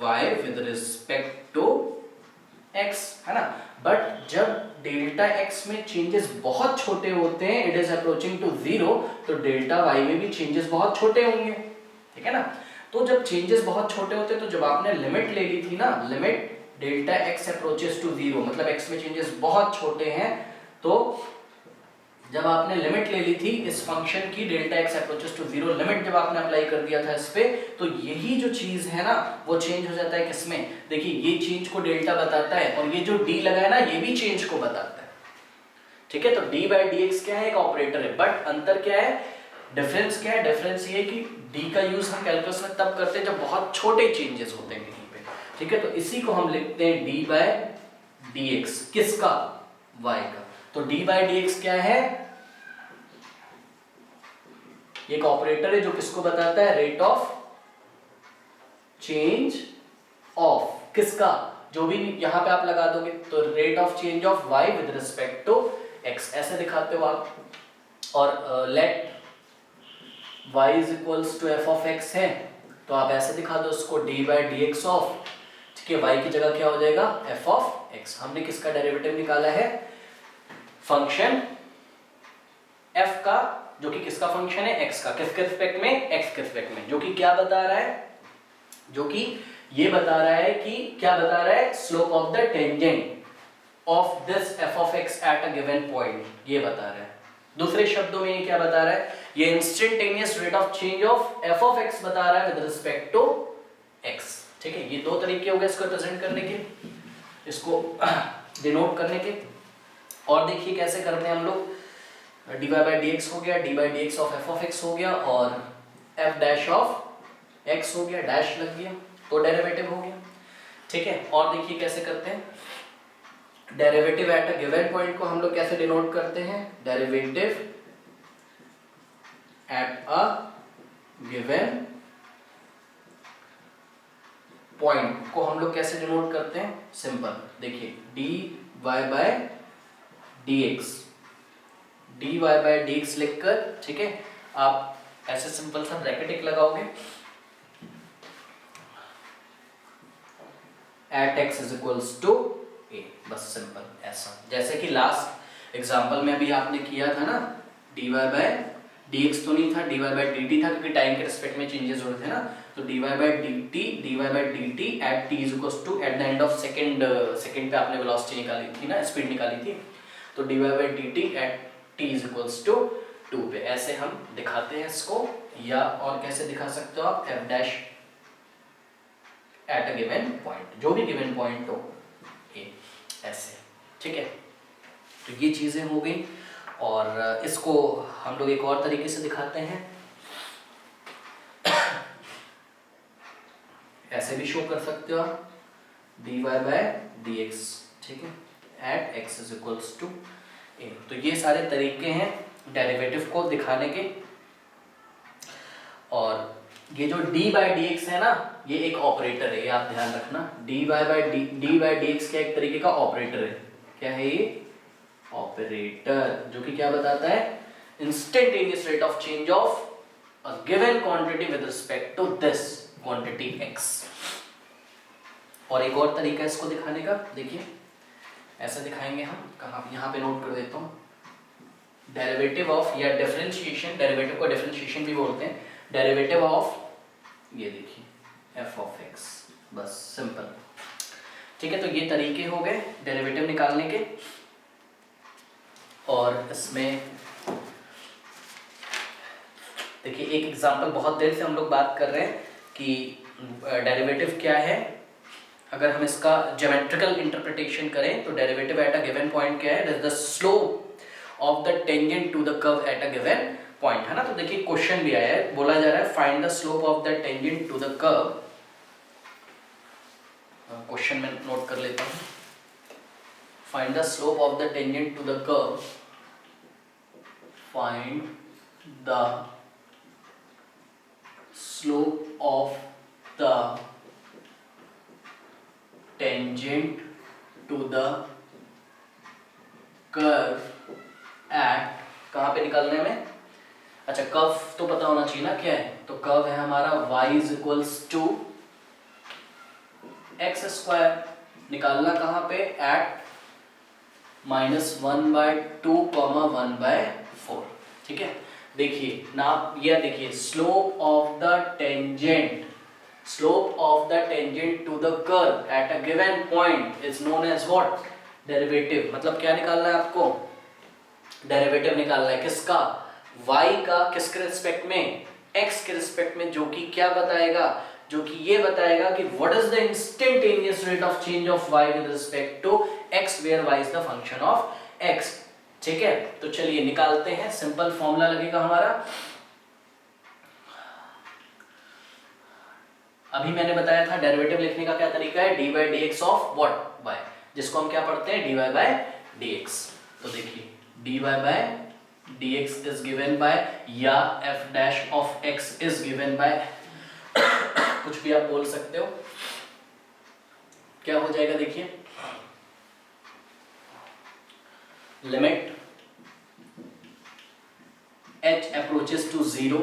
y with respect to x, है ना। But जब डेल्टा x में चेंजेस बहुत छोटे होते हैं, इट इज अप्रोचिंग टू 0, तो डेल्टा y में भी चेंजेस बहुत छोटे होंगे, ठीक है ना। तो जब चेंजेस बहुत छोटे होते हैं, तो जब आपने लिमिट ले ली थी ना, limit delta x approaches to 0, मतलब x में चेंजेस बहुत छोटे हैं, तो जब आपने लिमिट ले ली थी इस फंक्शन की delta x approaches to 0, limit जब आपने अप्लाई कर दिया था इस पे, तो यही जो चीज है ना वो चेंज हो जाता है किसमें, देखिए ये चेंज को डेल्टा बताता है, और ये जो d लगा है ना ये भी चेंज को बताता है, ठीक है। तो d बाई डी एक्स क्या है, एक ऑपरेटर है, बट अंतर क्या है, डिफरेंस क्या है, डिफरेंस ये है कि d का यूज हम कैलकुलस में तब करते हैं जब बहुत छोटे चेंजेस होते हैं कहीं पे, ठीक है। तो इसी को हम लिखते हैं d बाई डी एक्स, किसका, y का। तो d बाई डी एक्स क्या है, ये एक ऑपरेटर है जो किसको बताता है, रेट ऑफ चेंज ऑफ किसका, जो भी यहां पे आप लगा दोगे, तो rate of change of y with respect to x, ऐसे दिखाते हो आप। और let y is equals to f of x है, तो आप ऐसे दिखा दो उसको, d by d x of, ठीक है, y की जगह क्या हो जाएगा, f ऑफ x। हमने किसका डेरिवेटिव निकाला है, फंक्शन f का, जो कि किसका फंक्शन है, x का, किसके रिस्पेक्ट में, x के रिस्पेक्ट में, जो कि क्या बता रहा है, जो कि ये बता रहा है कि क्या बता रहा है, slope of the tangent of this f of x eight a given point, ये बता रहा है। दूसरे शब्दों में ये क्या बता रहा है, ये instantaneous rate of change of f of x बता रहा है विद रिस्पेक्ट टू x, ठीक है। ये दो तरीके हो गए इसको रिप्रेजेंट करने के, इसको डिनोट करने के। और देखिए कैसे करते हैं हम लोग, dy बाई डी एक्स हो गया, dy by d x of f of x हो गया, और f डैश ऑफ x हो गया, डैश लग गया तो डेरिवेटिव हो गया, ठीक है। और देखिए कैसे करते हैं, derivative at a given point को हम लोग कैसे डिनोट करते हैं, derivative at a given point को हम लोग कैसे डिनोट करते हैं, सिंपल, देखिए dy by dx, dy by dx लिखकर, ठीक है, आप ऐसे सिंपल सा ब्रैकेट एक लगाओगे, at x is equals to a, बस सिंपल ऐसा, जैसे कि लास्ट एग्जांपल में अभी आपने किया था ना, dy बाई dx तो नहीं था, dy बाई dt था, क्योंकि टाइम के रिस्पेक्ट में चेंजेस हो रहे थे ना, तो dy बाई dt at t is equals to, at the end of second पे आपने वेलोसिटी निकाली थी ना, स्पीड निकाली थी, तो dy बाई dt at t is equals to 2 पे, ऐसे हम दिखाते हैं इसको। या और कैसे दिखा सकते हो आप, f dash at a given point, जो भी गिवन पॉइंट हो ए, ऐसे, ठीक है। तो ये चीजें हो गई, और इसको हम लोग एक और तरीके से दिखाते हैं, ऐसे भी शो कर सकते हो आप, dy बाई dx, ठीक है, at x is equals to a। तो ये सारे तरीके हैं डेरिवेटिव को दिखाने के। और ये जो d बाई डी एक्स है ना, ये एक ऑपरेटर है, ये आप ध्यान रखना, dy बाई डी एक्स क्या एक तरीके का ऑपरेटर है, क्या है ये, ऑपरेटर, जो कि क्या बताता है, instantaneous rate of change of a given quantity with respect to this quantity x। और एक और तरीका है इसको दिखाने का, देखिए ऐसे दिखाएंगे हम, कहाँ, यहाँ पे नोट कर देता हूँ, डेरिवेटिव ऑफ, या डिफरेंशिएशन, डेरिवेटिव को डिफरेंशिएशन भी बोलते हैं, डेरिवेटिव ऑफ, ये देखिए f ऑफ x, बस सिंपल, ठीक है। तो ये तरीके हो गए डेरिवेटिव निकालने के। और इसमें देखिए एक एग्जांपल, बहुत देर से हम लोग बात कर रहे हैं कि डेरिवेटिव क्या है, अगर हम इसका ज्योमेट्रिकल इंटरप्रिटेशन करें तो derivative at a given point क्या है, the slope of the tangent to the curve at a given point, है ना। तो देखिए क्वेश्चन भी आया है, बोला जा रहा है find the slope of the tangent to the curve, question में नोट कर लेता हूँ, find the slope of the tangent to the curve, find the slope of the tangent to the curve at, कहाँ पे निकालने में, अच्छा कर्व तो पता होना चाहिए ना क्या है, तो कर्व है हमारा y is equals to x square निकालना कहाँ पे, एट -1/2, 1/4। ठीक है, देखिए ना, ये देखिए slope of the tangent, slope of the tangent to the curve at a given point is known as what, derivative. मतलब क्या निकालना है आपको, डेरिवेटिव निकालना है किसका, y का, किसके रिस्पेक्ट में, x के रिस्पेक्ट में, जो कि क्या बताएगा, जो कि ये बताएगा कि what is the instantaneous rate of change of y with respect to x where y is the function of x। ठीक है, तो चलिए निकालते हैं, सिंपल फॉर्मूला लगेगा हमारा। अभी मैंने बताया था डेरिवेटिव लिखने का क्या तरीका है, dy by dx of what, y, जिसको हम क्या पढ़ते हैं, dy by dx। तो देखिए dy by dx is given by, या f dash of x is given by कुछ भी आप बोल सकते हो, क्या हो जाएगा, देखिए limit h approaches to 0,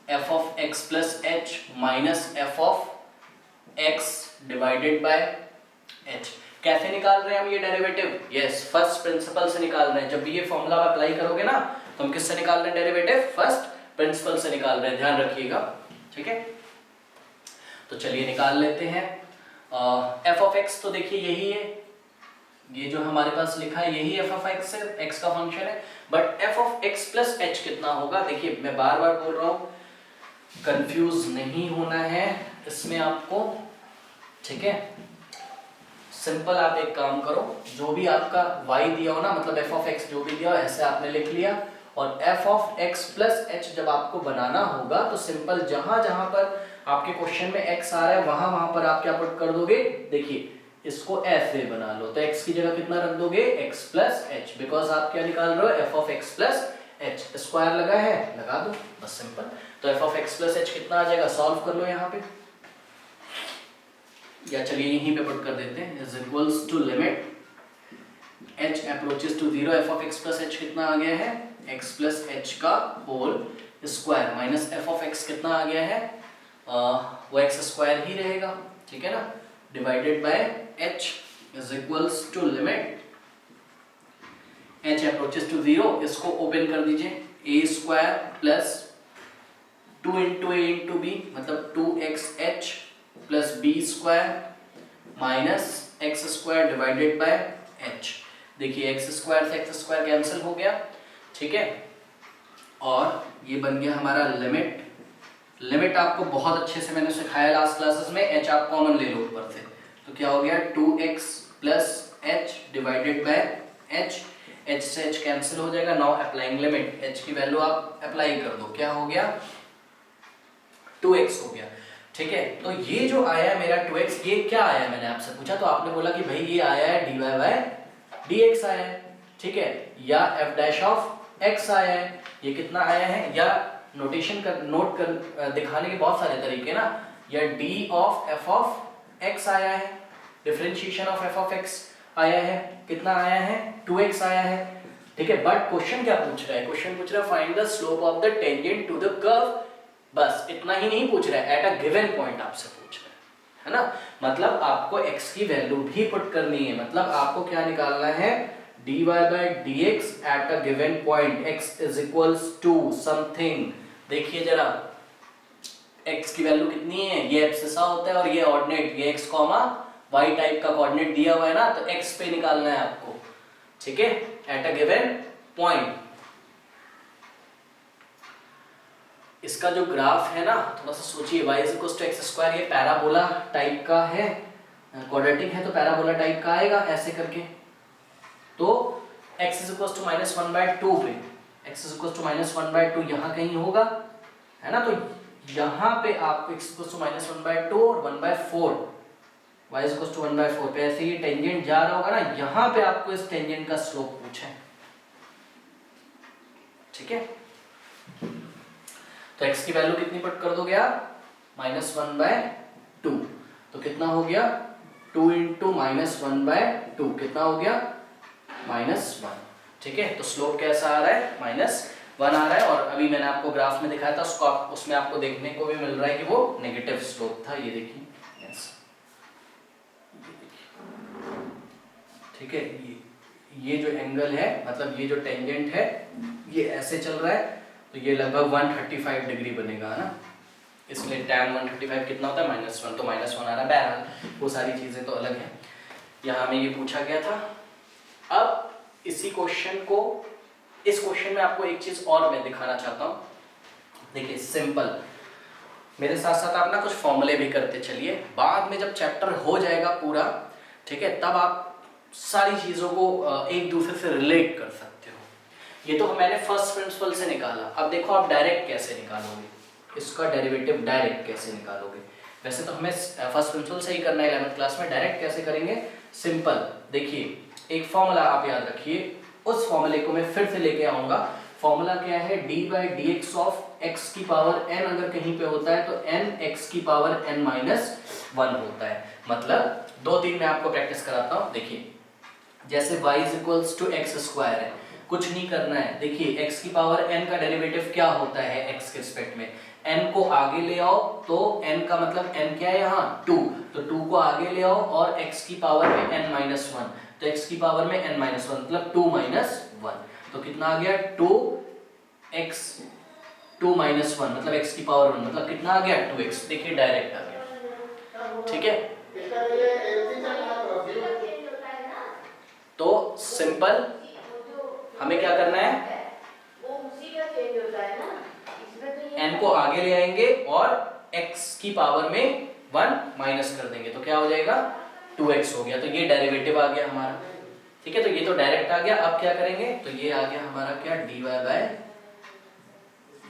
f of x plus h minus f of x divided by h। कैसे निकाल रहे हैं हम ये डेरिवेटिव, यस फर्स्ट प्रिंसिपल से निकाल रहे हैं। जब भी ये फॉर्मूला आप अप्लाई करोगे ना, तो हम किससे निकाल रहे हैं डेरिवेटिव, फर्स्ट प्रिंसिपल से निकाल रहे हैं, ध्यान रखिएगा। ठीक है, तो चलिए निकाल लेते हैं। f of x तो देखिए यही है, ये जो हमारे पास लिखा है यही f of x है, x का फंक्शन है। But f of x plus h कितना होगा, देखिए मैं बार बार बोल रहा हूँ, कंफ्यूज नहीं होना है इसमें आपको। ठीक है, सिंपल आप एक काम करो, जो भी आपका y दिया हो ना, मतलब f of x जो भी दिया हो ऐसे आपने लिख लिया, और f of x plus h जब आपको बनाना होगा तो सिंपल जहां जहां पर आपके क्वेश्चन में x आ रहा है वहां पर आप क्या पुट कर दोगे, देखिए इसको ऐसे बना लो, तो x की जगह कितना रख दोगे, x plus h, बिकॉज आप क्या निकाल रहे हो, f of x plus h, square लगा है लगा दो, बस सिंपल। तो f of x plus h कितना आ जाएगा, सॉल्व कर लो यहाँ पे, या चलिए यहीं पे पुट कर देते हैं, is equals to limit h approaches to 0, f of x plus h कितना आ गया है, x plus h का whole square minus f of x कितना आ गया है, वो x स्क्वायर ही रहेगा। ठीक है ना, divided by h is equals to limit h approaches to 0, इसको ओपन कर दीजिए, a square plus 2 into a into b, मतलब 2xh plus b square minus x square divided by h। देखिए एक्स स्क्वायर से एक्स स्क्वायर कैंसिल हो गया। ठीक है, और ये बन गया हमारा लिमिट, लिमिट आपको बहुत अच्छे से मैंने सिखाया लास्ट क्लासेस में, h आप कॉमन ले लो ऊपर से, तो क्या हो गया 2x plus h divided by h, h से h कैंसिल हो जाएगा। नाउ अप्लाइंग लिमिट, h की वैल्यू आप अप्लाई कर दो, क्या हो गया 2x हो गया। ठीक है, तो ये जो आया मेरा 2x, ये क्या आया, मैंने आपसे पूछा तो आपने बोला कि भाई ये आया है dy by dx आया है। ठीक है, या f dash of x आया है, ये कितना आया है, या नोटेशन कर, नोट कर दिखाने के बहुत सारे तरीके ना, या d of f of x आया है, differentiation of f of x आया है, कितना आया है 2x आया है। ठीक है, बट क्वेश्चन क्या पूछ रहा है, क्वेश्चन पूछ रहा है find the slope of the tangent to the curve, बस इतना ही नहीं पूछ रहा है, एट अ गिवन पॉइंट आपसे पूछ रहा है ना, मतलब आपको x की वैल्यू भी पुट करनी है, मतलब आपको क्या निकालना है, dy by dx at a given point x is equals to something. देखिए जरा x की वैल्यू कितनी है, ये एब्सिसा होता है और ये ऑर्डिनेट, ये x कॉमा y टाइप का कोऑर्डिनेट दिया हुआ है ना, तो x पे निकालना है आपको। ठीक है, एट अ गिवन पॉइंट। इसका जो ग्राफ है ना, थोड़ा सा सोचिए, y is equals to x square, ये पैराबोला टाइप का है, क्वाड्रेटिक है तो पैराबोला टाइप का आएगा ऐसे करके, तो x इज इक्वल्स टू -1/2 पे, x इज इक्वल्स टू -1/2 यहाँ कहीं होगा, है ना, तो यहाँ पे आपको x इक्वल्स टू -1/2 और 1/4, y इज इक्वल्स टू 1/4 पे ऐसे ये टेंजेंट जा रहा होगा ना, यहाँ पे आपको इस टेंजेंट का स्लोप पूछे। ठीक है, तो x की वैल्यू कितनी पुट कर दोगे आप, -1/2, तो कितना हो गया 2 इंटू -1/2 कितना हो गया -1। ठीक है, तो स्लोप कैसा आ रहा है, -1 आ रहा है, और अभी मैंने आपको ग्राफ में दिखाया था उसको उसमें आपको देखने को भी मिल रहा है कि वो नेगेटिव स्लोप था, ये देखिए। यस, ठीक है, ये जो एंगल है मतलब ये जो टेंजेंट है ये ऐसे चल रहा है, तो ये लगभग 135 डिग्री बनेगा, है ना। इसलिए tan 135 कितना होता है -1, तो -1 आ रहा है। बहरहाल वो सारी चीजें तो अलग हैं, यहाँ में ये पूछा गया था। अब इसी क्वेश्चन को, इस क्वेश्चन में आपको एक चीज और मैं दिखाना चाहता हूँ। देखिए सिंपल, मेरे साथ साथ आप ना कुछ फॉर्मूले भी करते चलिए, बाद में जब चैप्टर हो जाएगा पूरा, ठीक है, तब आप सारी चीजों को एक दूसरे से रिलेट कर सकते हो। ये तो मैंने फर्स्ट प्रिंसिपल से निकाला, अब देखो आप डायरेक्ट कैसे निकालोगे, इसका डेरिवेटिव डायरेक्ट कैसे निकालोगे। वैसे तो हमें फर्स्ट प्रिंसिपल से ही करना है 11th क्लास में, डायरेक्ट कैसे करेंगे, सिंपल। देखिए एक फॉर्मूला आप याद रखिए, उस फॉर्मूले को मैं फिर से लेके आऊंगा। फॉर्मूला क्या है, d/dx ऑफ x की पावर n अगर कहीं पे होता है तो n x की पावर n - 1 होता है। मतलब 2-3 मैं आपको प्रैक्टिस कराता हूँ। देखिए जैसे y = x² है, कुछ नहीं करना है। देखिए x की पावर n का डेरिवेटिव क्या होता है x के रिस्पेक्ट में, n को आगे ले आओ तो n का मतलब n क्या है यहाँ 2, तो 2 को आगे ले आओ और x की पावर में n - 1, तो x की पावर में n - 1 मतलब 2 - 1, तो कितना आ गया 2x 2 - 1 मतलब x की पावर 1 मतलब कितना आ गया 2x। देखिए डायरेक्ट आ गया, ठीक है। तो सिंपल हमें क्या करना है, n को आगे ले आएंगे और x की पावर में 1 माइनस कर देंगे, तो क्या हो जाएगा 2x हो गया। तो ये डेरिवेटिव आ गया हमारा, ठीक है। तो ये तो डायरेक्ट आ गया। अब क्या करेंगे, तो ये आ गया हमारा क्या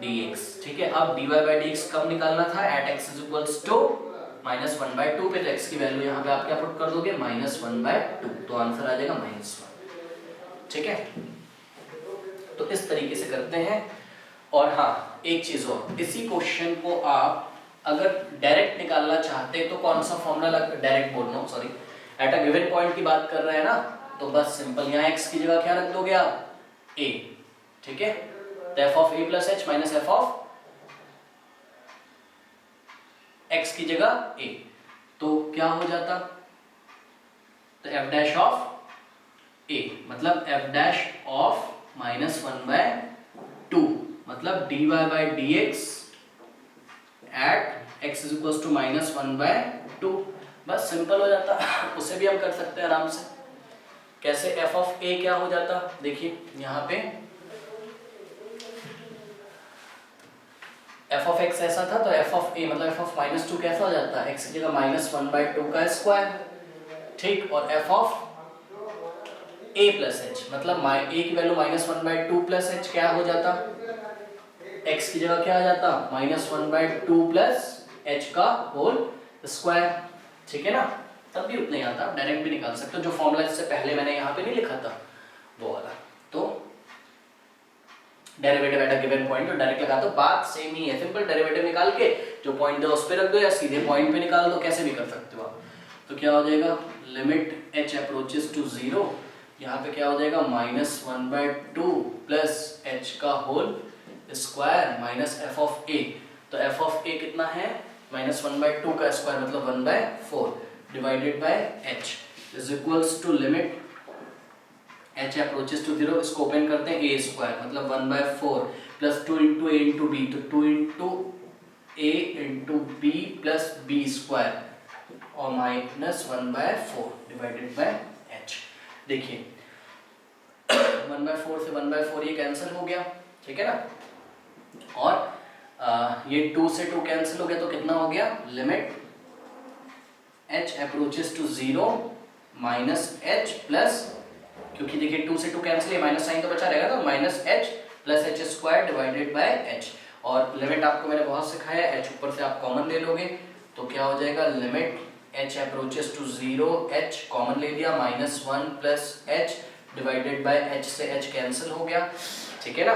dy/dx, ठीक है। अब dy/dx कब निकालना था, एट x = -1/2 पे, तो x की वैल्यू यहाँ पे आप क्या पुट कर दोगे -1/2, तो आंसर आ जाएगा -1, ठीक है। तो इस तरीके से करते हैं। और हाँ एक चीज और, इसी क्वेश्चन को आप अगर डायरेक्ट निकालना चाहते हैं तो कौन सा फॉर्मूला, डायरेक्ट बोल रहा हूँ sorry, eight a given point की बात कर रहे हैं ना, तो बस सिंपल यहाँ x की जगह क्या रख दोगे आप a, ठीक है। तो f(a + h - f(x) की जगह a, तो क्या हो जाता, तो f' मतलब f' -1/2 मतलब dy/dx एट x = -1/2, बस सिंपल हो जाता। उसे भी हम कर सकते हैं आराम से। कैसे, f(a) क्या हो जाता, देखिए यहाँ पे f(x) ऐसा था, तो f(a) मतलब f(-2) कैसा हो जाता है, x की जगह -1/2 का स्क्वायर, ठीक। और f(a + h) मतलब a की वैल्यू -1/2 + h क्या हो जाता, x की जगह क्या आ जाता -1/2 + h का होल स्क्वायर, ठीक है ना। तब भी उतना ही आता, डायरेक्ट भी निकाल सकते हो। जो फॉर्मूला इससे पहले मैंने यहाँ पे नहीं लिखा था वो वाला, तो derivative at a given point, तो डायरेक्ट लगा दो, बात सेम ही है। सिंपल डेरिवेटिव निकाल के जो पॉइंट दो उस पे रख दो, या सीधे पॉइंट पे निकाल दो, कैसे भी कर सकते हो आप। तो क्या हो जाएगा, लिमिट h अप्रोचेस टू 0, यहाँ पे क्या हो जाएगा -1/2 + h का होल स्क्वायर माइनस f(a), तो f(a) कितना है -1/2 का स्क्वायर मतलब 1/4 divided by h is equals to limit h approaches to 0, इसको ओपन करते हैं a स्क्वायर मतलब 1/4 प्लस 2 × a × b, तो 2 × a × b plus b square और -1/4 डिवाइडेड बाय h। देखिए 1/4 से 1/4 ये कैंसिल हो गया, ठीक है ना। और ये 2 से 2 कैंसिल हो गया, तो कितना हो गया, limit h approaches to 0 minus h plus, क्योंकि देखिए 2 से 2 कैंसिल है, माइनस साइन तो बचा रहेगा, तो -h + h² divided by h। और लिमिट आपको मैंने बहुत सिखाया है, h ऊपर से आप कॉमन ले लोगे, तो क्या हो जाएगा, limit h approaches to 0, h common ले लिया, -1 + h डिवाइडेड बाय h से h कैंसिल हो गया, ठीक है ना।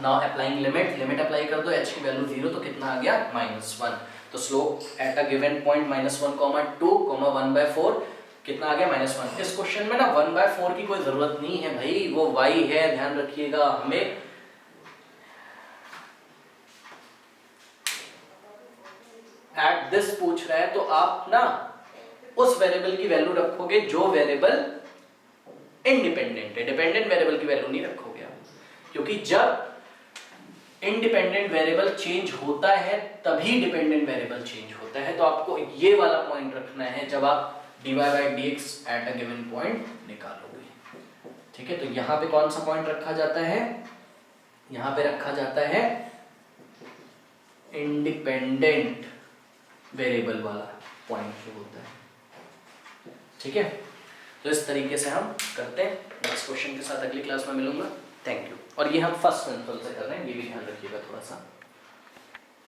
Now applying limit, limit apply कर दो, h की वैल्यू 0, तो कितना आ गया -1। तो slope eight a given point -1, 2, 1/4 कितना आ गया -1। इस क्वेश्चन में ना 1/4 की कोई जरूरत नहीं है भाई, वो y है, ध्यान रखिएगा। हमें एट दिस पूछ रहा है, तो आप ना उस वेरिएबल की वैल्यू रखोगे जो वेरिएबल इंडिपेंडेंट है, डिपेंडेंट वेरिएबल की वैल्यू नहीं रखोगे आप, क्योंकि जब इंडिपेंडेंट वेरिएबल चेंज होता है तभी डिपेंडेंट वेरिएबल चेंज होता है। तो आपको ये वाला पॉइंट रखना है जब आप dy by dx at a given point निकालोगे। ठीक है, तो यहाँ पे कौन सा पॉइंट रखा जाता है, यहाँ पे रखा जाता है इंडिपेंडेंट वेरिएबल वाला पॉइंट जो होता है। ठीक है, तो इस तरीके से हम करते हैं। नेक्स्ट क्वेश्चन के साथ अगली क्लास में मिलूंगा। Thank you. और ये हम फर्स्ट सिंपल से कर रहे हैं, ये भी ध्यान रखिएगा थोड़ा सा।